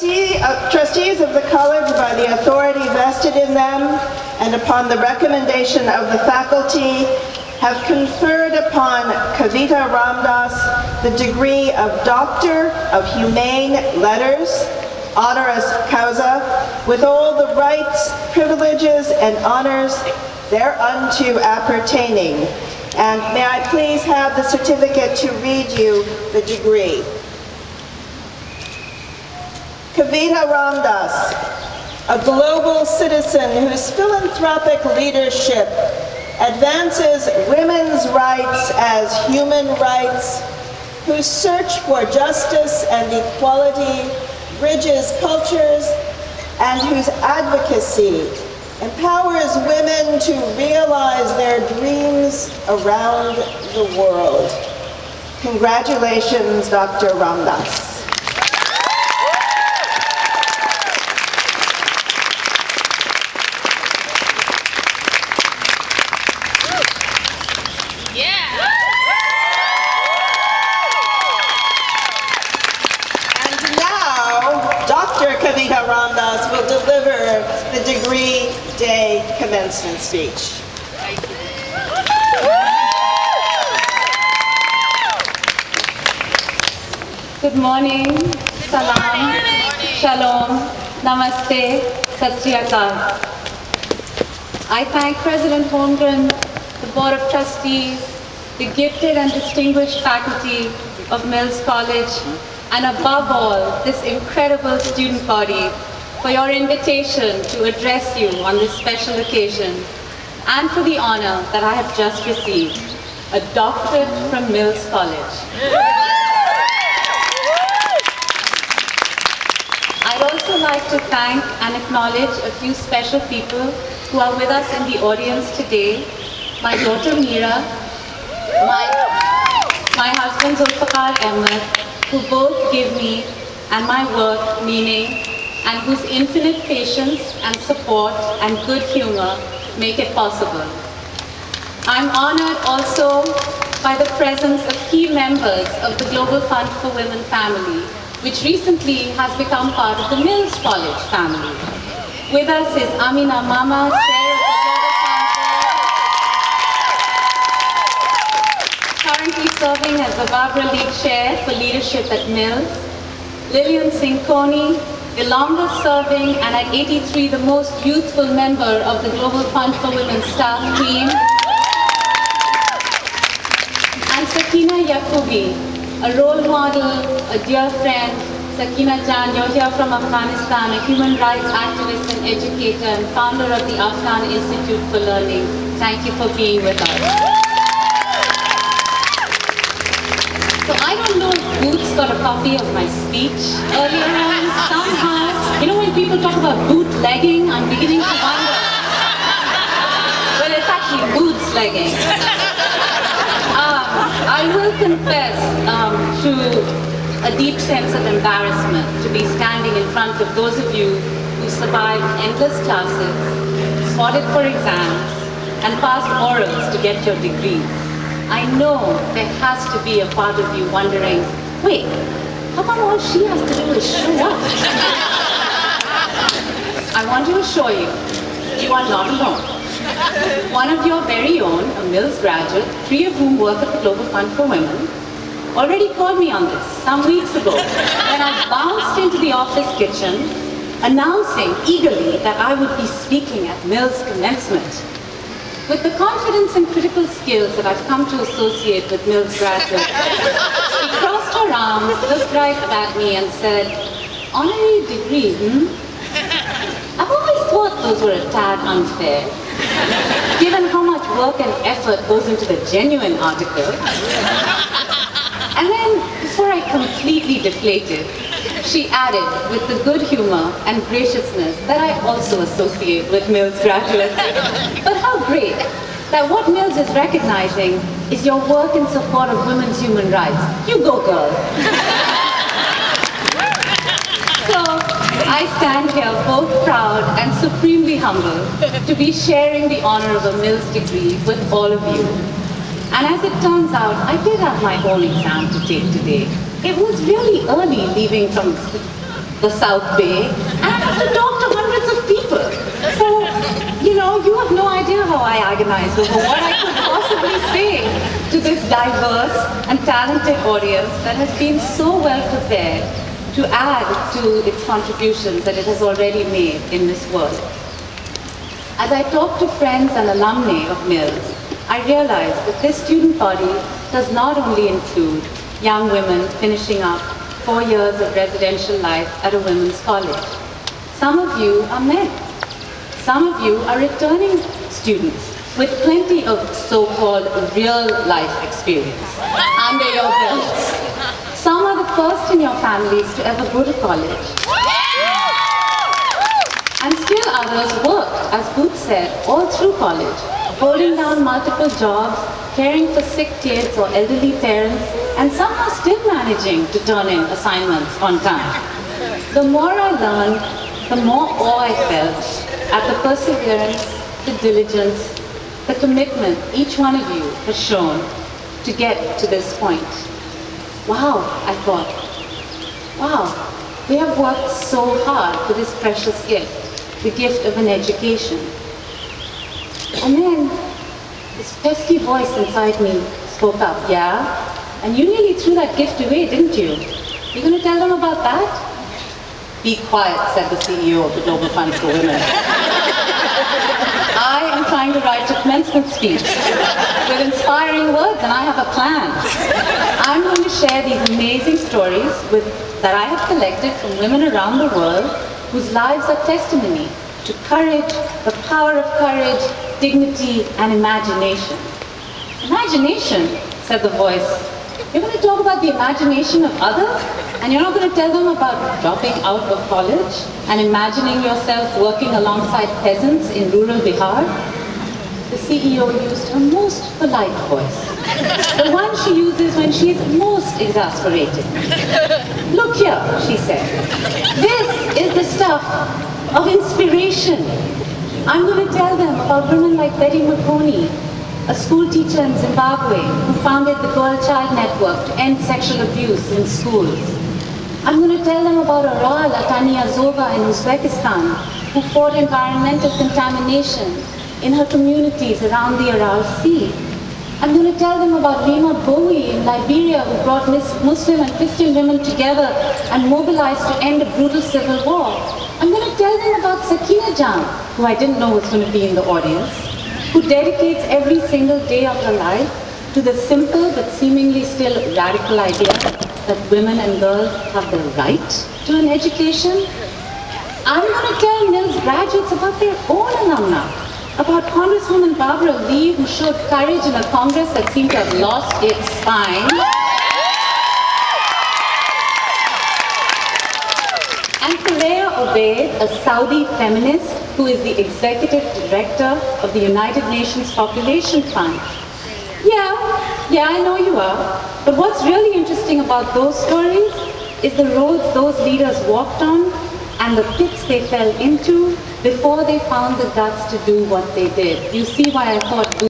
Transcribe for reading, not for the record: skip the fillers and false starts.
Trustees of the college, by the authority vested in them and upon the recommendation of the faculty, have conferred upon Kavita Ramdas the degree of Doctor of Humane Letters, honoris causa, with all the rights, privileges, and honors thereunto appertaining. And may I please have the certificate to read you the degree. Kavita Ramdas, a global citizen whose philanthropic leadership advances women's rights as human rights, whose search for justice and equality bridges cultures, and whose advocacy empowers women to realize their dreams around the world. Congratulations, Dr. Ramdas. Kavita Ramdas will deliver the Degree Day Commencement speech. Thank you. Good morning, salam, shalom, namaste, sat sri akal. I thank President Holmgren, the Board of Trustees, the gifted and distinguished faculty of Mills College, and above all, this incredible student body for your invitation to address you on this special occasion, and for the honor that I have just received, a doctorate from Mills College. I'd also like to thank and acknowledge a few special people who are with us in the audience today. My daughter Meera, my husband Zulfikar Ahmed, who both give me and my work meaning, and whose infinite patience and support and good humor make it possible. I'm honored also by the presence of key members of the Global Fund for Women family, which recently has become part of the Mills College family. With us is Amina Mama, Chair of the Global Fund, currently serving as the Barbara Lee Chair for Leadership at Mills. Lillian Sinconi, the longest serving and at 83 the most youthful member of the Global Fund for Women staff team. And Sakina Yakubi, a role model, a dear friend. Sakina Jan, you're here from Afghanistan, a human rights activist and educator and founder of the Afghan Institute for Learning. Thank you for being with us. So I don't know if Boots got a copy of my speech earlier on. Somehow, you know when people talk about bootlegging, I'm beginning to wonder. Well, it's actually bootslegging. I will confess to a deep sense of embarrassment to be standing in front of those of you who survived endless classes, spotted for exams, and passed orals to get your degrees. I know there has to be a part of you wondering, wait, how come all she has to do is show up? I want to assure you, you are not alone. One of your very own, a Mills graduate, 3 of whom work at the Global Fund for Women, already called me on this some weeks ago when I bounced into the office kitchen announcing eagerly that I would be speaking at Mills Commencement. With the confidence and critical skills that I've come to associate with Mills graduates, she crossed her arms, looked right at me and said, "Honorary degree, I've always thought those were a tad unfair, given how much work and effort goes into the genuine article." And then, before I completely deflated, she added with the good humor and graciousness that I also associate with Mills graduates. But how great that what Mills is recognizing is your work in support of women's human rights. You go, girl. So, I stand here both proud and supremely humbled to be sharing the honor of a Mills degree with all of you. And as it turns out, I did have my own exam to take today. It was really early leaving from the South Bay, and to talk to hundreds of people. So, you have no idea how I agonized over what I could possibly say to this diverse and talented audience that has been so well prepared to add to its contributions that it has already made in this world. As I talk to friends and alumni of Mills, I realize that this student body does not only include young women finishing up 4 years of residential life at a women's college. Some of you are men. Some of you are returning students with plenty of so-called real life experience under your belts. Some are the first in your families to ever go to college. And still others worked, as Booth said, all through college, holding down multiple jobs, caring for sick kids or elderly parents, and some are still managing to turn in assignments on time. The more I learned, the more awe I felt at the perseverance, the diligence, the commitment each one of you has shown to get to this point. Wow, I thought, wow, we have worked so hard for this precious gift, the gift of an education. And then this pesky voice inside me spoke up, yeah? And you nearly threw that gift away, didn't you? You going to tell them about that? Be quiet, said the CEO of the Global Fund for Women. I am trying to write a commencement speech with inspiring words, and I have a plan. I'm going to share these amazing stories that I have collected from women around the world whose lives are testimony to courage, the power of courage, dignity, and imagination. Imagination, said the voice. You're going to talk about the imagination of others, and you're not going to tell them about dropping out of college and imagining yourself working alongside peasants in rural Bihar? The CEO used her most polite voice, the one she uses when she's most exasperated. Look here, she said. This is the stuff of inspiration. I'm going to tell them about women like Betty McConey, a school teacher in Zimbabwe who founded the Girl Child Network to end sexual abuse in schools. I'm going to tell them about Aral Ataniyazova in Uzbekistan, who fought environmental contamination in her communities around the Aral Sea. I'm going to tell them about Rima Bowie in Liberia, who brought Muslim and Christian women together and mobilized to end a brutal civil war. I'm going to tell them about Sakina Jan, who I didn't know was going to be in the audience, who dedicates every single day of her life to the simple but seemingly still radical idea that women and girls have the right to an education. I'm going to tell Mills graduates about their own alumni, about Congresswoman Barbara Lee, who showed courage in a Congress that seemed to have lost its spine. And Kureya Obaid, a Saudi feminist who is the executive director of the United Nations Population Fund. Yeah, I know you are. But what's really interesting about those stories is the roads those leaders walked on and the pits they fell into before they found the guts to do what they did. You see why I thought